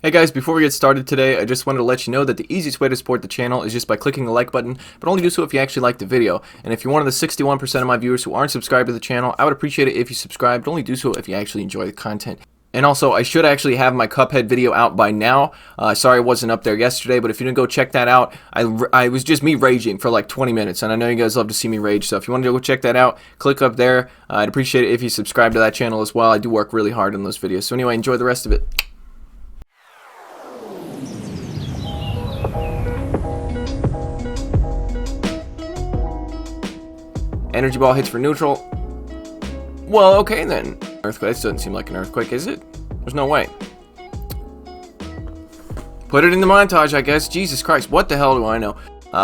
Hey guys, before we get started today, I just wanted to let you know that the easiest way to support the channel is just by clicking the like button, but only do so if you actually like the video. And if you're one of the 61% of my viewers who aren't subscribed to the channel, I would appreciate it if you subscribed, but only do so if you actually enjoy the content. And also, I should actually have my Cuphead video out by now. Sorry it wasn't up there yesterday, but if you didn't go check that out, I was just me raging for like 20 minutes, and I know you guys love to see me rage, so if you want to go check that out, click up there. I'd appreciate it if you subscribe to that channel as well. I do work really hard on those videos. So anyway, enjoy the rest of it. Energy ball hits for neutral. Well, okay then. Earthquake. This doesn't seem like an earthquake, is it? There's no way. Put it in the montage, I guess. Jesus Christ, what the hell do I know?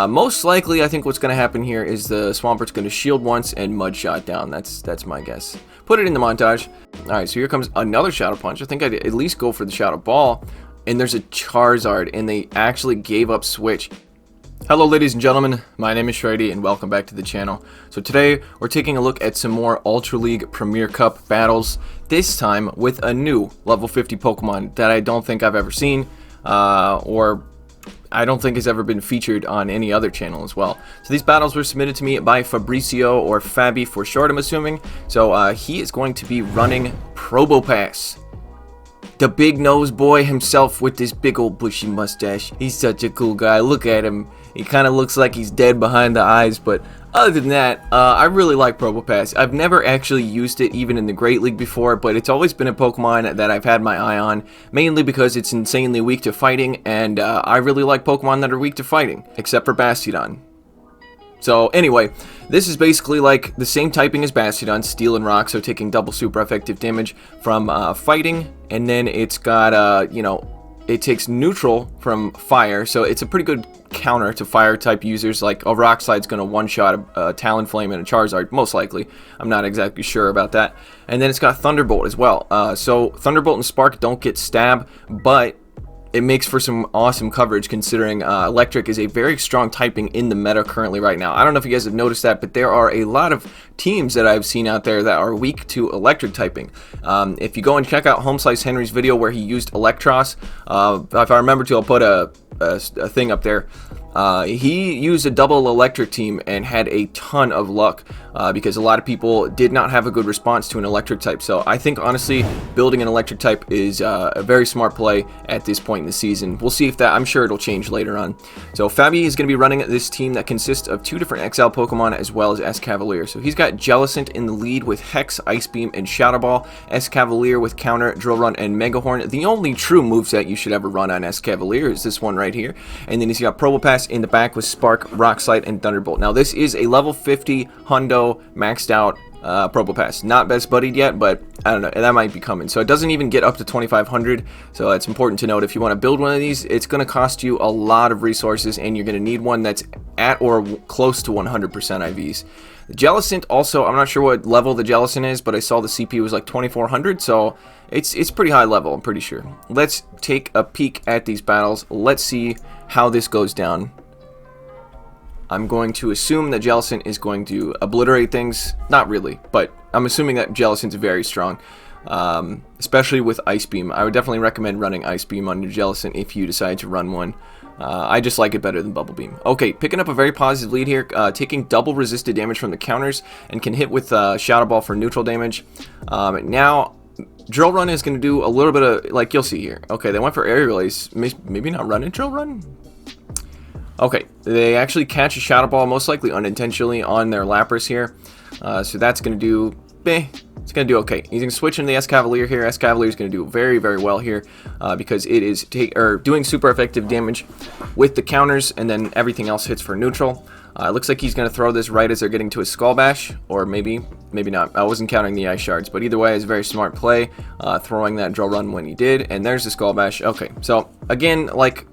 Most likely, I think what's going to happen here is the Swampert's going to shield once and mud shot down. That's my guess. Put it in the montage. Alright, so here comes another Shadow Punch. I think I'd at least go for the Shadow Ball. And there's a Charizard, and they actually gave up Switch. Hello ladies and gentlemen, my name is Shrady and welcome back to the channel. So today we're taking a look at some more Ultra League Premier Cup battles, this time with a new level 50 Pokemon that I don't think I've ever seen, or I don't think has ever been featured on any other channel as well. So these battles were submitted to me by Fabricio, or Fabi for short I'm assuming. So he is going to be running Probopass. The big nose boy himself with this big old bushy mustache. He's such a cool guy. Look at him. He kind of looks like he's dead behind the eyes, but other than that, I really like Probopass. I've never actually used it even in the Great League before, but it's always been a Pokemon that I've had my eye on, mainly because it's insanely weak to fighting, and I really like Pokemon that are weak to fighting, except for Bastiodon. So anyway, this is basically like the same typing as Bastiodon, Steel and Rock, so taking double super effective damage from fighting, and then it's got, you know, it takes neutral from fire, so it's a pretty good counter to fire type users. Like a Rock Slide's going to one-shot a Talonflame and a Charizard, most likely. I'm not exactly sure about that. And then it's got Thunderbolt as well. So Thunderbolt and Spark don't get stab, but it makes for some awesome coverage considering Electric is a very strong typing in the meta currently right now. I don't know if you guys have noticed that, but there are a lot of teams that I've seen out there that are weak to Electric typing. If you go and check out Home Slice Henry's video where he used Electros, if I remember to, I'll put a thing up there. He used a double Electric team and had a ton of luck because a lot of people did not have a good response to an Electric type. So I think honestly building an Electric type is a very smart play at this point in the season. We'll see if that, I'm sure it'll change later on. So Fabi is going to be running this team that consists of two different XL Pokemon as well as Escavalier. So he's got Jellicent in the lead with Hex, Ice Beam, and Shadow Ball. Escavalier with Counter, Drill Run, and Mega Horn. The only true moveset you should ever run on Escavalier is this one right here. And then he's got Probopass in the back with Spark, Rock Slide, and Thunderbolt. Now this is a level 50 Hundo maxed out Probopass. Not best buddied yet, but I don't know, that might be coming. So it doesn't even get up to 2500, so it's important to note if you want to build one of these, it's going to cost you a lot of resources, and you're going to need one that's at or close to 100% IVs. The Jellicent also, I'm not sure what level the Jellicent is, but I saw the CP was like 2400, so it's pretty high level, I'm pretty sure. Let's take a peek at these battles. Let's see how this goes down. I'm going to assume that Jellicent is going to obliterate things. Not really, but I'm assuming that Jellicent's very strong, especially with Ice Beam. I would definitely recommend running Ice Beam on your Jellicent if you decide to run one. I just like it better than Bubble Beam. Okay, picking up a very positive lead here, taking double resisted damage from the counters and can hit with Shadow Ball for neutral damage. Now, Drill Run is going to do a little bit of, like you'll see here. Okay, they went for Aerial Ace. Maybe not running Drill Run? Okay, they actually catch a Shadow Ball, most likely unintentionally, on their Lapras here. So that's going to do, it's going to do okay. He's going to switch into the Escavalier here. Escavalier is going to do very, very well here because it is doing super effective damage with the counters, and then everything else hits for neutral. It looks like he's going to throw this right as they're getting to a Skull Bash, or maybe not. I wasn't counting the Ice Shards, but either way, it's a very smart play, throwing that Drill Run when he did, and there's the Skull Bash. Okay, so again, like,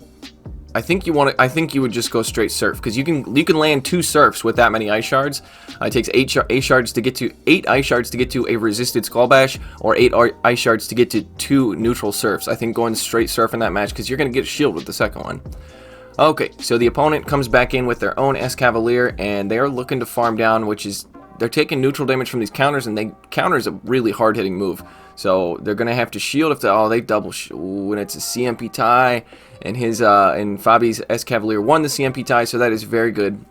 I think you would just go straight Surf, because you can land 2 Surfs with that many Ice Shards. It takes 8 Ice Shards to get to a resisted Skull Bash, or 8 Ice Shards to get to 2 neutral Surfs. I think going straight Surf in that match, because you're going to get a shield with the second one. Okay, so the opponent comes back in with their own Escavalier, and they are looking to farm down, which is they're taking neutral damage from these counters, and counter is a really hard-hitting move. So they're gonna have to shield if they double. When it's a CMP tie, and and Fabi's Escavalier won the CMP tie, so that is very good.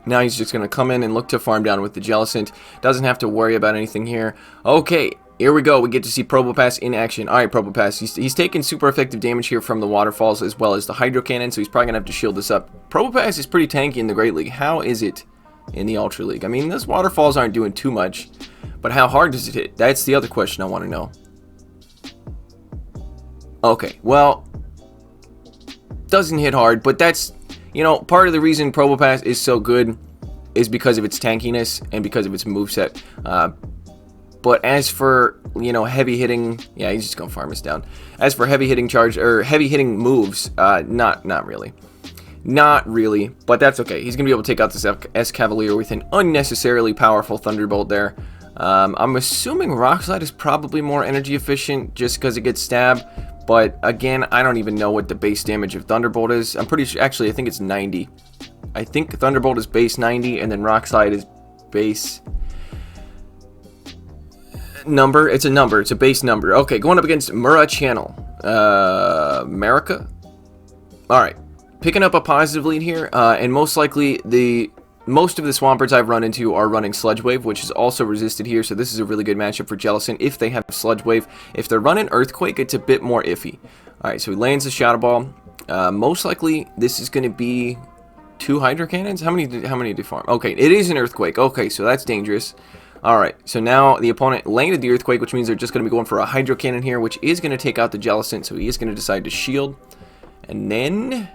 Now he's just gonna come in and look to farm down with the Jellicent. Doesn't have to worry about anything here. Okay. Here we go. We get to see Probopass in action. Alright, Probopass. He's taking super effective damage here from the waterfalls as well as the Hydro Cannon, so he's probably going to have to shield this up. Probopass is pretty tanky in the Great League. How is it in the Ultra League? I mean, those waterfalls aren't doing too much, but how hard does it hit? That's the other question I want to know. Okay, well, doesn't hit hard, but that's, you know, part of the reason Probopass is so good is because of its tankiness and because of its moveset. But as for, you know, heavy hitting, yeah, he's just gonna farm us down. As for heavy hitting charge or heavy hitting moves, not really, but that's okay. He's gonna be able to take out this Escavalier with an unnecessarily powerful Thunderbolt there. I'm assuming Rock Slide is probably more energy efficient just because it gets stabbed. But again, I don't even know what the base damage of Thunderbolt is. I'm pretty sure, actually, I think it's 90. I think Thunderbolt is base 90, and then Rock Slide is base number. It's a number. It's a base number. Okay, going up against Mura Channel. America? Alright. Picking up a positive lead here, and most likely most of the Swampers I've run into are running Sludge Wave, which is also resisted here, so this is a really good matchup for Jellicent if they have Sludge Wave. If they're running Earthquake, it's a bit more iffy. Alright, so he lands the Shadow Ball. Most likely, this is going to be 2 Hydro Cannons? How many did he farm? Okay, it is an Earthquake. Okay, so that's dangerous. Alright, so now the opponent landed the Earthquake, which means they're just going to be going for a Hydro Cannon here, which is going to take out the Jellicent, so he is going to decide to shield. And then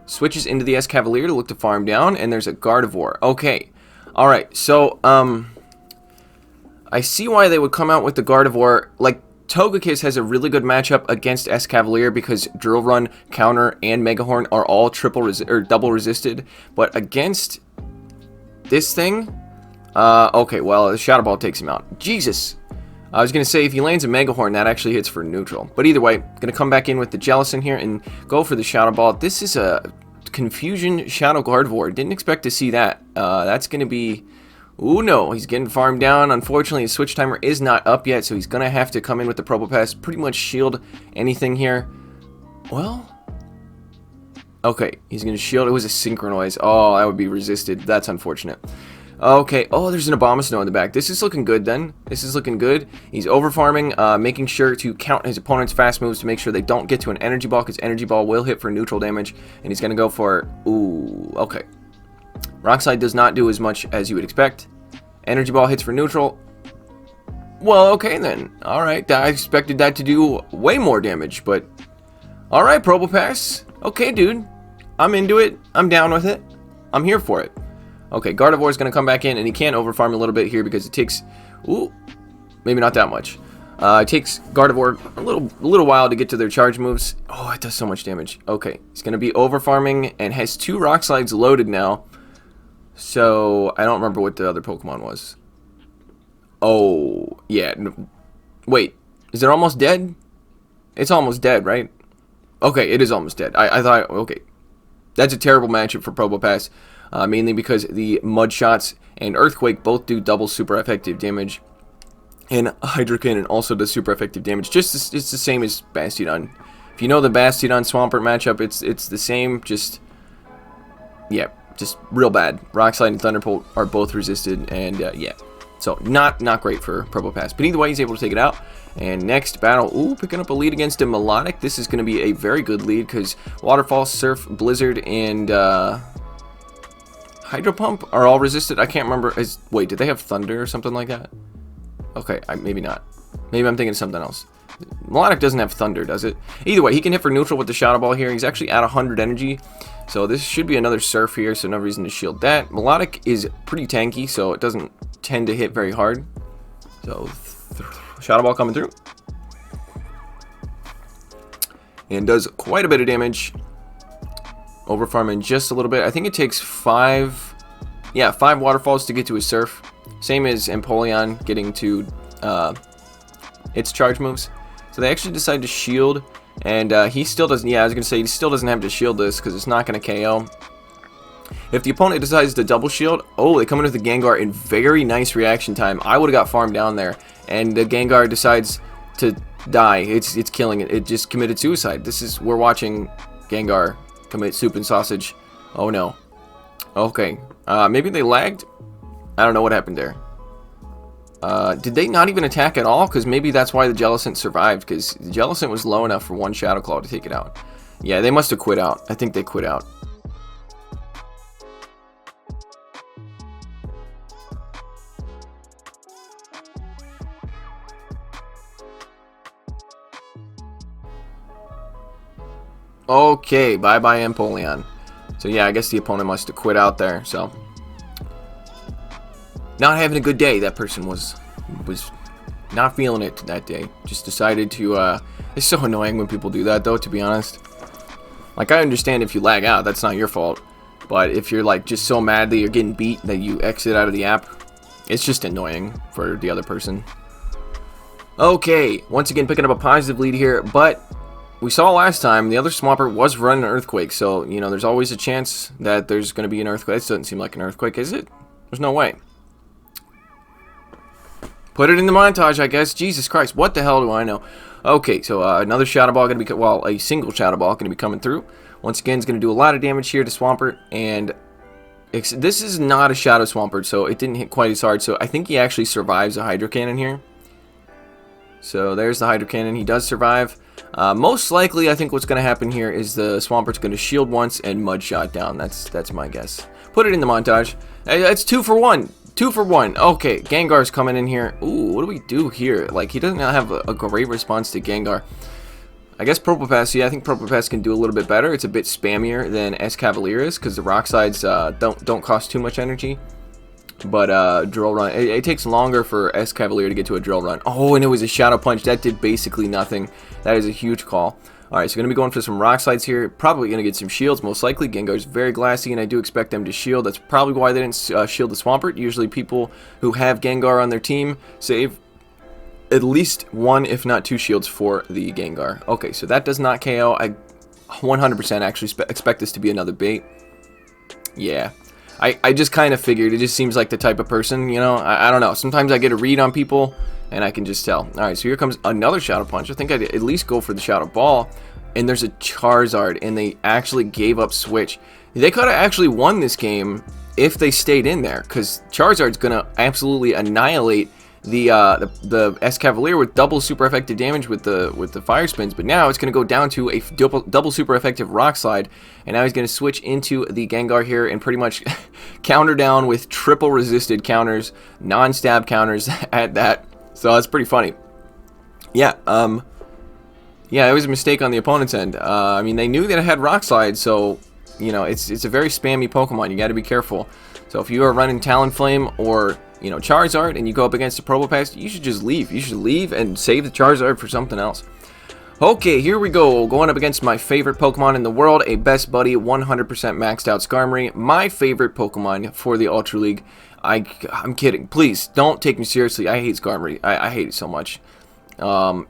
switches into the Escavalier to look to farm down, and there's a Gardevoir. Okay, alright, so, I see why they would come out with the Gardevoir. Like, Togekiss has a really good matchup against Escavalier because Drill Run, Counter, and Megahorn are all double resisted, but against this thing, okay, well, the Shadow Ball takes him out. Jesus! I was going to say, if he lands a Megahorn, that actually hits for neutral. But either way, going to come back in with the Jellicent here and go for the Shadow Ball. This is a Confusion Shadow Gardevoir. Didn't expect to see that. That's going to be... Ooh, no. He's getting farmed down. Unfortunately, his switch timer is not up yet, so he's going to have to come in with the Probopass. Pretty much shield anything here. Well... Okay, he's going to shield. It was a Synchronoise. Oh, that would be resisted. That's unfortunate. Okay, oh, there's an Abomasnow in the back. This is looking good then. This is looking good. He's over-farming, making sure to count his opponent's fast moves to make sure they don't get to an Energy Ball, because Energy Ball will hit for neutral damage, and he's going to go for... Ooh, okay. Rock Slide does not do as much as you would expect. Energy Ball hits for neutral. Well, okay then. Alright, I expected that to do way more damage, but... Alright, Probopass. Okay, dude. I'm into it. I'm down with it. I'm here for it. Okay, Gardevoir is going to come back in, and he can overfarm a little bit here because it takes... Ooh, maybe not that much. It takes Gardevoir a little while to get to their charge moves. Oh, it does so much damage. Okay, he's going to be overfarming and has 2 Rock Slides loaded now. So, I don't remember what the other Pokemon was. Oh, yeah. Wait, is it almost dead? It's almost dead, right? Okay, it is almost dead. I thought... Okay. That's a terrible matchup for Probopass. Mainly because the Mud Shots and Earthquake both do double super effective damage. And Hydro Cannon also does super effective damage. It's the same as Bastiodon. If you know the Bastiodon Swampert matchup, it's the same, just... Yeah, just real bad. Rock Slide and Thunderbolt are both resisted, and yeah. So, not great for Probopass. But either way, he's able to take it out. And next battle, ooh, picking up a lead against a Melodic. This is going to be a very good lead, because Waterfall, Surf, Blizzard, and... Hydro Pump are all resisted. I can't remember. Wait, did they have Thunder or something like that? Okay, maybe not. Maybe I'm thinking of something else. Melodic doesn't have Thunder, does it? Either way, he can hit for neutral with the Shadow Ball here. He's actually at 100 energy. So this should be another Surf here, so no reason to shield that. Melodic is pretty tanky, so it doesn't tend to hit very hard. So, Shadow Ball coming through. And does quite a bit of damage. Overfarming just a little bit. I think it takes 5 waterfalls to get to his Surf. Same as Empoleon getting to its charge moves. So they actually decide to shield, and he still doesn't. Yeah, I was gonna say he still doesn't have to shield this because it's not gonna KO. If the opponent decides to double shield, oh, they come in with the Gengar in very nice reaction time. I would have got farmed down there, and the Gengar decides to die. It's killing it. It just committed suicide. We're watching Gengar commit soup and sausage. Oh no. Okay. Maybe they lagged? I don't know what happened there. Did they not even attack at all? Because maybe that's why the Jellicent survived, because the Jellicent was low enough for one Shadow Claw to take it out. Yeah, they must have quit out. I think they quit out. Okay, bye-bye Empoleon. So yeah, I guess the opponent must have quit out there, so. Not having a good day, that person was not feeling it that day. Just decided to, it's so annoying when people do that though, to be honest. Like, I understand if you lag out, that's not your fault. But if you're like just so mad that you're getting beat that you exit out of the app, it's just annoying for the other person. Okay, once again picking up a positive lead here, but we saw last time the other Swampert was running an Earthquake, so, you know, there's always a chance that there's going to be an Earthquake. This doesn't seem like an Earthquake, is it? There's no way. Put it in the montage, I guess. Jesus Christ, what the hell do I know? Okay, so another Shadow Ball going to be, well, a single Shadow Ball going to be coming through. Once again, it's going to do a lot of damage here to Swampert, and this is not a Shadow Swampert, so it didn't hit quite as hard, so I think he actually survives a Hydro Cannon here. So there's the Hydro Cannon. He does survive. Most likely, I think what's going to happen here is the Swampert's going to shield once and Mud Shot down. That's my guess. Put it in the montage. It's 2 for 1. 2 for 1. Okay, Gengar's coming in here. Ooh, what do we do here? Like, he doesn't have a great response to Gengar. I guess Probopass, yeah, I think Probopass can do a little bit better. It's a bit spammier than Escavalier is, because the Rock Slides don't cost too much energy. But Drill Run, it takes longer for Escavalier to get to a Drill Run. Oh, and it was a Shadow Punch. That did basically nothing. That is a huge call. Alright, so going to be going for some Rock Slides here. Probably going to get some shields, most likely. Gengar's very glassy, and I do expect them to shield. That's probably why they didn't shield the Swampert. Usually people who have Gengar on their team save at least 1, if not 2 shields for the Gengar. Okay, so that does not KO. I 100% actually expect this to be another bait. Yeah. I just kind of figured. It just seems like the type of person, you know. I don't know. Sometimes I get a read on people, and I can just tell. Alright, so here comes another Shadow Punch. I think I'd at least go for the Shadow Ball. And there's a Charizard, and they actually gave up Switch. They could have actually won this game if they stayed in there, because Charizard's going to absolutely annihilate the Escavalier with double super effective damage with the Fire Spins, but now it's going to go down to a double super effective Rock Slide, and now he's going to switch into the Gengar here and pretty much counter down with triple resisted counters, non-stab counters at that. So that's pretty funny. Yeah, yeah, it was a mistake on the opponent's end. I mean, they knew that it had Rock Slide, so you know it's a very spammy Pokemon. You got to be careful. So if you are running Talonflame or Charizard, and you go up against a Probopass, you should just leave. You should leave and save the Charizard for something else. Okay, here we go. Going up against my favorite Pokemon in the world, a best buddy, 100% maxed out Skarmory. My favorite Pokemon for the Ultra League. I'm kidding. Please, don't take me seriously. I hate Skarmory. I hate it so much. I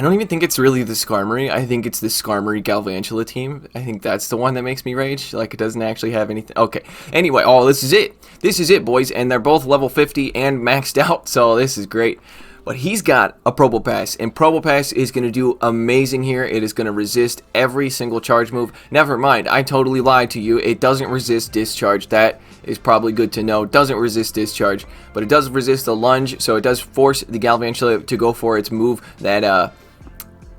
don't even think it's really the Skarmory. I think it's the Skarmory Galvantula team. I think that's the one that makes me rage. Like, it doesn't actually have anything. Okay. Anyway, this is it. This is it, boys. And they're both level 50 and maxed out, so this is great. But he's got a Probopass, and Probopass is going to do amazing here. It is going to resist every single charge move. Never mind, I totally lied to you. It doesn't resist Discharge. That is probably good to know. It doesn't resist Discharge, but it does resist the Lunge, so it does force the Galvantula to go for its move that,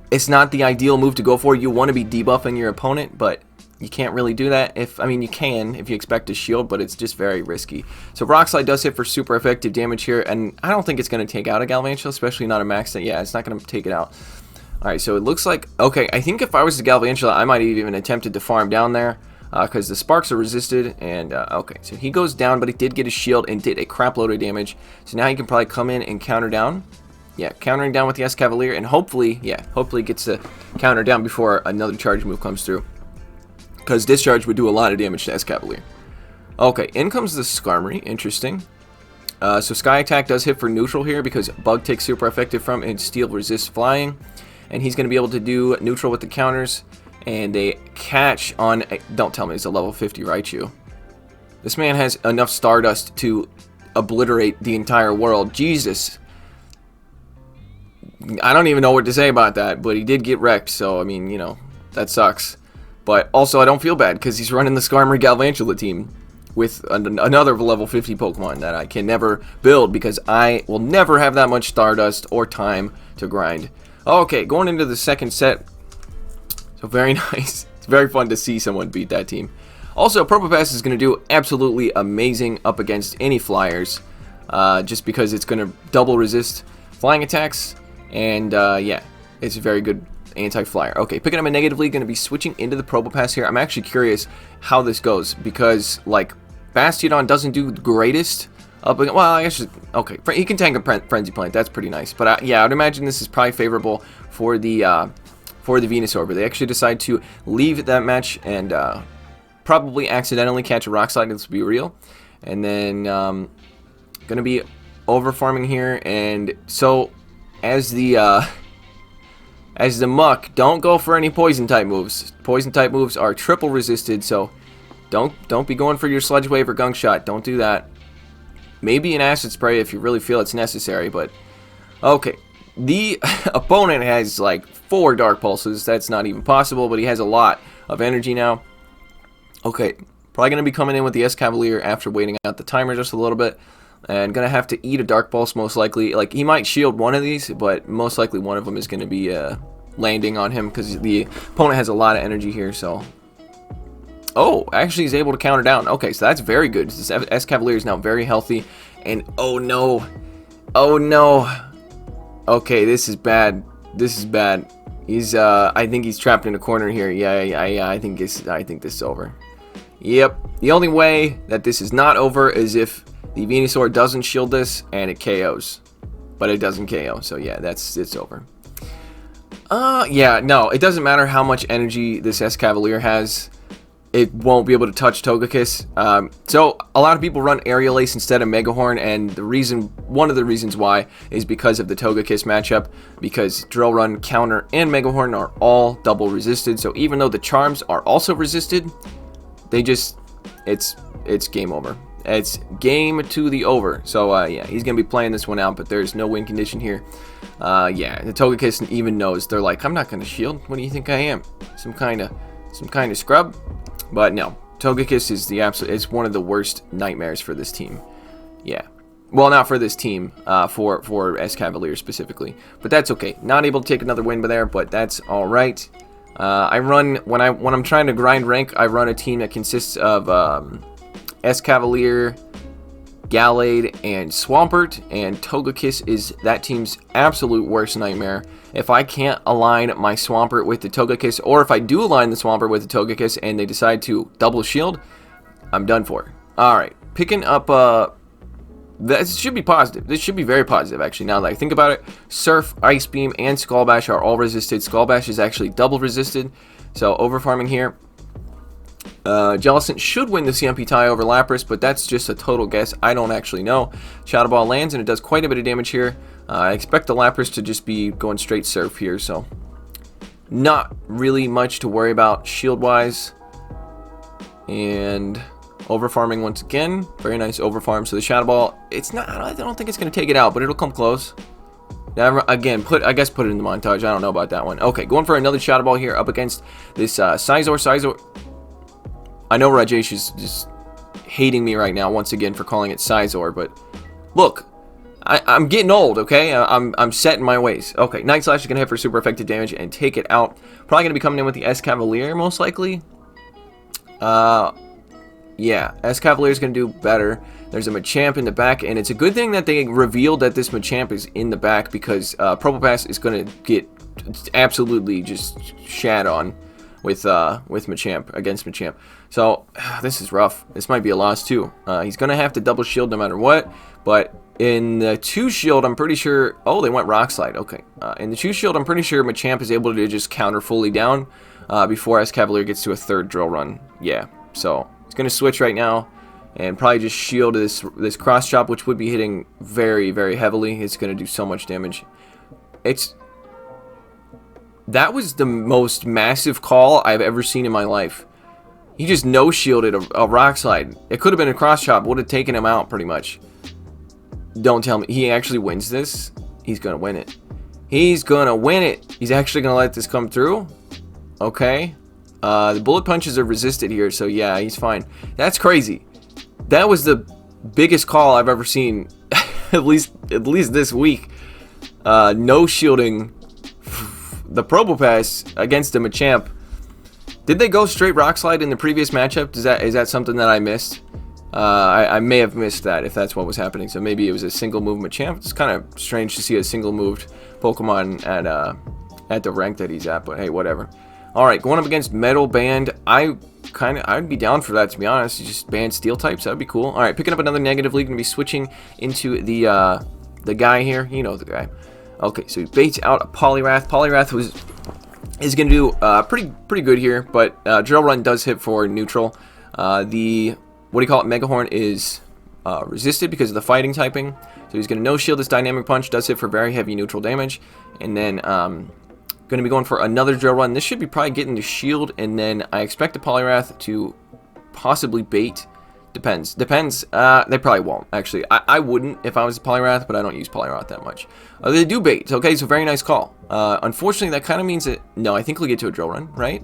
it's not the ideal move to go for. You want to be debuffing your opponent, but you can't really do that. I mean, you can if you expect a shield, but it's just very risky. So Rock Slide does hit for super effective damage here, and I don't think it's going to take out a Galvantula, especially not a max. Yeah, it's not going to take it out. Alright, so it looks like, okay, I think if I was the Galvantula, I might have even attempted to farm down there, because the Sparks are resisted, and, okay, so he goes down, but he did get a shield and did a crap load of damage. So now he can probably come in and counter down. Yeah, countering down with the Escavalier, and hopefully, yeah, hopefully gets to counter down before another charge move comes through. Because Discharge would do a lot of damage to Escavalier. Okay, in comes the Skarmory. Interesting. So Sky Attack does hit for neutral here because Bug takes super effective from and Steel resists flying. And he's going to be able to do neutral with the counters. and they catch on... Don't tell me it's a level 50 Raichu. This man has enough Stardust to obliterate the entire world. Jesus. I don't even know what to say about that, but he did get wrecked, so, I mean, you know, that sucks. But also, I don't feel bad, because he's running the Skarmory Galvantula team with another level 50 Pokemon that I can never build, because I will never have that much Stardust or time to grind. Okay, going into the second set. So, very nice. It's very fun to see someone beat that team. Also, Probopass is going to do absolutely amazing up against any flyers, just because it's going to double resist flying attacks, and yeah, it's a very good anti-flyer. Okay, picking up a negatively, going to be switching into the Probopass here. I'm actually curious how this goes, because, like, Bastiodon doesn't do the greatest up against, well, I guess, okay, he can tank a Frenzy Plant, that's pretty nice, but yeah, I'd imagine this is probably favorable for the Venusaur, but they actually decide to leave that match and probably accidentally catch a Rock Slide, let's be real, and then gonna be over farming here, and so as the Muck, don't go for any poison type moves. Poison type moves are triple resisted, so don't be going for your Sludge Wave or Gunk Shot. Don't do that. Maybe an Acid Spray if you really feel it's necessary, but okay. The opponent has like 4 Dark Pulses. That's not even possible, but he has a lot of energy now. Okay, probably going to be coming in with the Escavalier after waiting out the timer just a little bit. And going to have to eat a Dark Pulse most likely. Like, he might shield one of these, but most likely one of them is going to be landing on him because the opponent has a lot of energy here, so... Oh, actually he's able to counter down. Okay, so that's very good. This Escavalier is now very healthy. And, oh no. Oh no. Okay, this is bad. This is bad. He's, I think he's trapped in a corner here. Yeah, I think this is over. Yep. The only way that this is not over is if the Venusaur doesn't shield this and it KOs. But it doesn't KO, so yeah, it's over. Yeah, no, it doesn't matter how much energy this Escavalier has. It won't be able to touch Togekiss. So a lot of people run Aerial Ace instead of Megahorn, and one of the reasons why is because of the Togekiss matchup, because Drill Run, Counter, and Megahorn are all double resisted. So even though the Charms are also resisted, they just it's game over. It's game to the over. So yeah, he's gonna be playing this one out, but there's no win condition here. Yeah, the Togekiss even knows. They're like, I'm not gonna shield. What do you think I am? Some kind of scrub? But no, Togekiss is it's one of the worst nightmares for this team. Yeah. Well, not for this team, for Escavalier specifically. But that's okay. Not able to take another win there, but that's alright. I run, when I'm trying to grind rank, I run a team that consists of Escavalier, Gallade, and Swampert, and Togekiss is that team's absolute worst nightmare. If I can't align my Swampert with the Togekiss, or if I do align the Swampert with the Togekiss and they decide to double shield, I'm done for. Alright, picking up, this should be positive. This should be very positive, actually, now that I think about it. Surf, Ice Beam, and Skull Bash are all resisted. Skull Bash is actually double resisted, so overfarming here. Jellicent should win the CMP tie over Lapras, but that's just a total guess. I don't actually know. Shadow Ball lands, and it does quite a bit of damage here. I expect the Lapras to just be going straight Surf here, so not really much to worry about shield-wise. And overfarming once again. Very nice overfarm. So the Shadow Ball, it's not. I don't think it's going to take it out, but it'll come close. Now, again, I guess put it in the montage. I don't know about that one. Okay, going for another Shadow Ball here up against this Scizor. I know Rajesh is just hating me right now once again for calling it Scizor, but look, I'm getting old, okay? I'm set in my ways. Okay, Night Slash is going to hit for super effective damage and take it out. Probably going to be coming in with the Escavalier, most likely. Yeah, Escavalier is going to do better. There's a Machamp in the back, and it's a good thing that they revealed that this Machamp is in the back, because Probopass is going to get absolutely just shat on with Machamp, against Machamp. So, this is rough. This might be a loss, too. He's going to have to double shield no matter what, but in the 2 shield, I'm pretty sure... Oh, they went Rock Slide. Okay. In the 2 shield, I'm pretty sure Machamp is able to just counter fully down before Escavalier gets to a 3rd Drill Run. Yeah, so it's going to switch right now and probably just shield this Cross Chop, which would be hitting very, very heavily. It's going to do so much damage. That was the most massive call I've ever seen in my life. He just no-shielded a rock slide. It could have been a cross chop. Would have taken him out pretty much. Don't tell me. He actually wins this. He's going to win it. He's going to win it. He's actually going to let this come through. Okay. The bullet punches are resisted here, so yeah, he's fine. That's crazy. That was the biggest call I've ever seen, at least this week. No shielding the Probopass against a Machamp. Did they go straight rock slide in the previous matchup? Is that something that I missed? I may have missed that if that's what was happening. So maybe it was a single move Machamp. It's kind of strange to see a single moved Pokemon at the rank that he's at, but hey, whatever. All right, going up against Metal Band. I'd be down for that, to be honest. You just ban steel types, that'd be cool. All right, picking up another negative lead. Gonna be switching into the guy here. You know the guy. Okay, so he baits out a Poliwrath. Poliwrath is gonna do pretty good here, but Drill Run does hit for neutral. What do you call it? Megahorn is resisted because of the fighting typing. So he's gonna no shield this Dynamic Punch. Does hit for very heavy neutral damage, and then going to be going for another Drill Run. This should be probably getting the shield, and then I expect the Poliwrath to possibly bait. Depends. They probably won't, actually. I wouldn't if I was a Poliwrath, but I don't use Poliwrath that much. They do bait. Okay, so very nice call. Unfortunately, that kind of means that... No, I think he'll get to a Drill Run, right?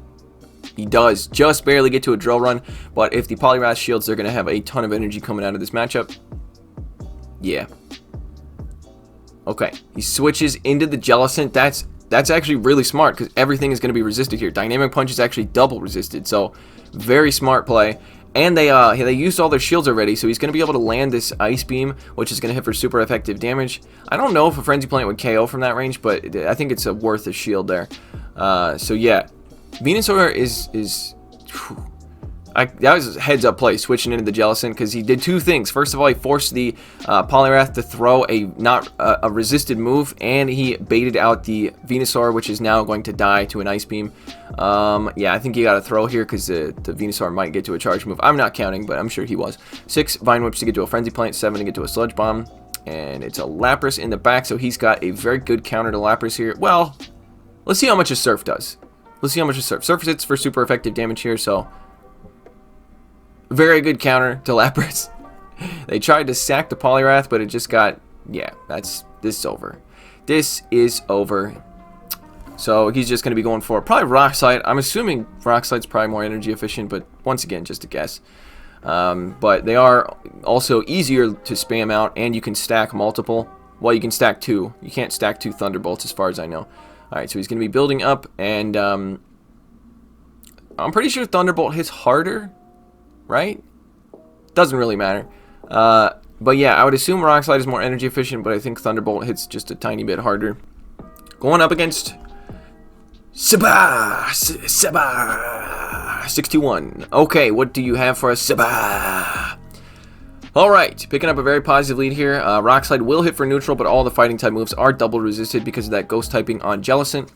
He does just barely get to a Drill Run, but if the Poliwrath shields, they're going to have a ton of energy coming out of this matchup. Yeah. Okay, he switches into the Jellicent. That's actually really smart because everything is going to be resisted here. Dynamic Punch is actually double resisted, so very smart play. And they used all their shields already, so he's going to be able to land this Ice Beam, which is going to hit for super effective damage. I don't know if a Frenzy Plant would KO from that range, but I think it's worth a shield there. So yeah, Venusaur is that was a heads up play, switching into the Jellicent, because he did two things. First of all, he forced the Poliwrath to throw a resisted move, and he baited out the Venusaur, which is now going to die to an Ice Beam. Yeah, I think you got to throw here because the Venusaur might get to a charge move. I'm not counting, but I'm sure he was. 6 Vine Whips to get to a Frenzy Plant, 7 to get to a Sludge Bomb, and it's a Lapras in the back, so he's got a very good counter to Lapras here. Well, let's see how much a Surf does. Let's see how much a Surf. Surf hits for super effective damage here, so... Very good counter to Lapras. They tried to sack the Poliwrath, but it just got... Yeah, this is over. This is over. So he's just going to be going for probably Rock Slide. I'm assuming Rock Slide's probably more energy efficient, but once again, just a guess. But they are also easier to spam out, and you can stack multiple. Well, you can stack 2. You can't stack 2 Thunderbolts as far as I know. Alright, so he's going to be building up, and I'm pretty sure Thunderbolt hits harder. Right? Doesn't really matter. But yeah, I would assume Rock Slide is more energy efficient, but I think Thunderbolt hits just a tiny bit harder. Going up against Seba 621. Okay, what do you have for us, Seba? Alright, picking up a very positive lead here. Rock Slide will hit for neutral, but all the fighting type moves are double resisted because of that ghost typing on Jellicent.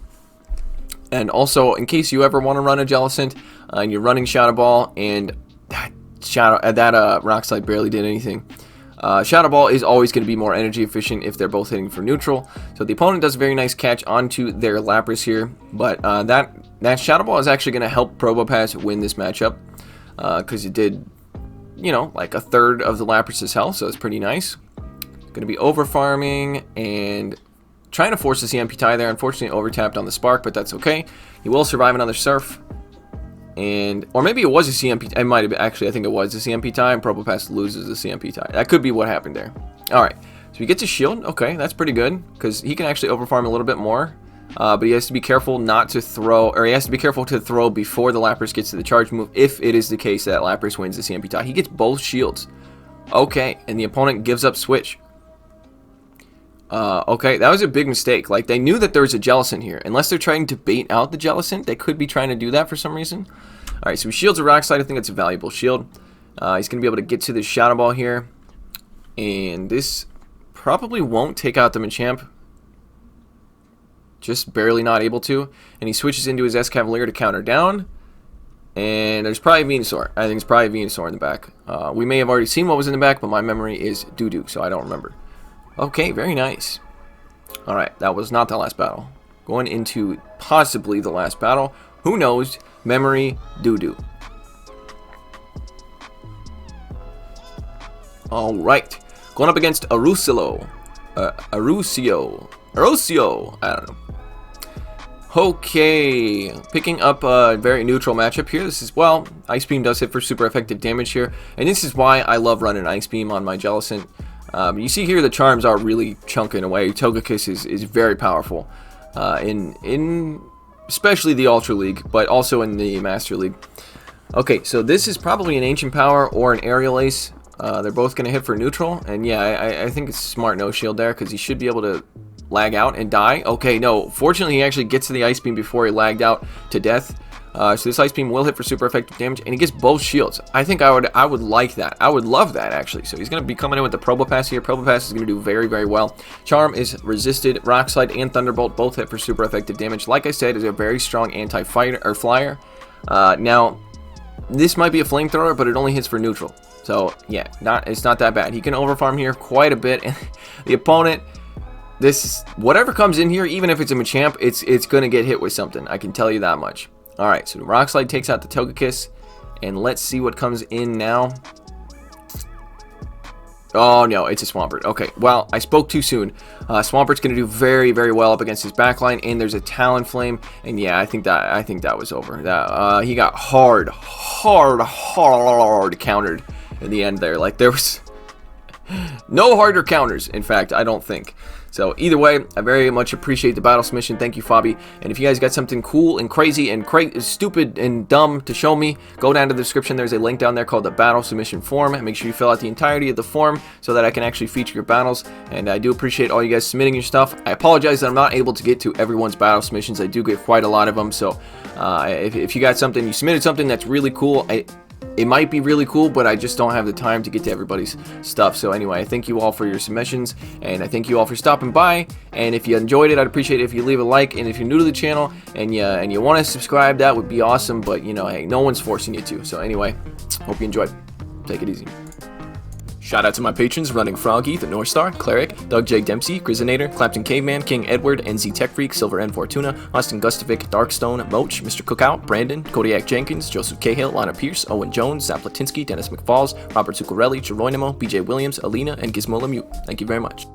And also, in case you ever want to run a Jellicent, and you're running Shadow Ball, and that Rock Slide barely did anything. Shadow Ball is always going to be more energy efficient if they're both hitting for neutral. So the opponent does a very nice catch onto their Lapras here, but that Shadow Ball is actually going to help Probopass win this matchup because it did, you know, like a third of the Lapras' health, so it's pretty nice. Going to be over farming and trying to force the CMP tie there. Unfortunately, overtapped on the Spark, but that's okay. He will survive another Surf. Or maybe it was a CMP. It might have been, actually, I think it was a CMP tie, and Probopass loses the CMP tie. That could be what happened there. Alright, so he gets a shield. Okay, that's pretty good, because he can actually overfarm a little bit more. But he has to be careful not to throw, or he has to be careful to throw before the Lapras gets to the charge move, if it is the case that Lapras wins the CMP tie. He gets both shields. Okay, and the opponent gives up switch. Okay, that was a big mistake. Like, they knew that there was a Jellicent here. Unless they're trying to bait out the Jellicent, they could be trying to do that for some reason. Alright, so he shields a Rock Slide. I think it's a valuable shield. He's going to be able to get to this Shadow Ball here. And this probably won't take out the Machamp. Just barely not able to. And he switches into his Escavalier to counter down. And there's probably Venusaur. I think it's probably Venusaur in the back. We may have already seen what was in the back, but my memory is doo-doo, so I don't remember. Okay, very nice. Alright, that was not the last battle. Going into possibly the last battle. Who knows? Memory doo-doo. Alright. Going up against Arusio. Arusio. I don't know. Okay. Picking up a very neutral matchup here. This is, well, Ice Beam does hit for super effective damage here. And this is why I love running Ice Beam on my Jellicent. You see here the charms are really chunking away. Togekiss is very powerful. In especially the Ultra League, but also in the Master League. Okay, so this is probably an Ancient Power or an Aerial Ace. They're both going to hit for neutral, and yeah, I think it's smart no shield there, because he should be able to lag out and die. Okay, no, fortunately he actually gets to the Ice Beam before he lagged out to death. So this Ice Beam will hit for super effective damage, and he gets both shields. I think I would like that. I would love that, actually. So he's going to be coming in with the Probopass here. Probopass is going to do very, very well. Charm is resisted. Rock Slide and Thunderbolt both hit for super effective damage. Like I said, is a very strong anti-fighter or flyer. Now, this might be a flamethrower, but it only hits for neutral. So yeah, it's not that bad. He can overfarm here quite a bit, and the opponent, whatever comes in here, even if it's a Machamp, it's going to get hit with something. I can tell you that much. Alright, so the Rock Slide takes out the Togekiss, and let's see what comes in now. Oh no, it's a Swampert. Okay, well, I spoke too soon. Swampert's going to do very, very well up against his backline, and there's a Talonflame, and yeah, I think that was over. He got hard countered in the end there. Like, there was no harder counters, in fact, I don't think. So either way, I very much appreciate the battle submission. Thank you, Fabi. And if you guys got something cool and crazy and stupid and dumb to show me, go down to the description. There's a link down there called the battle submission form. Make sure you fill out the entirety of the form so that I can actually feature your battles. And I do appreciate all you guys submitting your stuff. I apologize that I'm not able to get to everyone's battle submissions. I do get quite a lot of them. So if you got something, you submitted something that's really cool, it might be really cool, but I just don't have the time to get to everybody's stuff. So anyway, I thank you all for your submissions, and I thank you all for stopping by. And if you enjoyed it, I'd appreciate it if you leave a like. And if you're new to the channel and you want to subscribe, that would be awesome. But you know, hey, no one's forcing you to. So anyway, hope you enjoyed. Take it easy. Shout out to my patrons running Froggy, the North Star, Cleric, Doug J. Dempsey, Grizzinator, Clapton Caveman, King Edward, NZ Tech Freak, Silver N Fortuna, Austin Gustovic, Darkstone, Moach, Mr. Cookout, Brandon, Kodiak Jenkins, Joseph Cahill, Lana Pierce, Owen Jones, Zap Latinsky, Dennis McFalls, Robert Zuccarelli, Geronimo, BJ Williams, Alina, and Gizmo Lemieux. Thank you very much.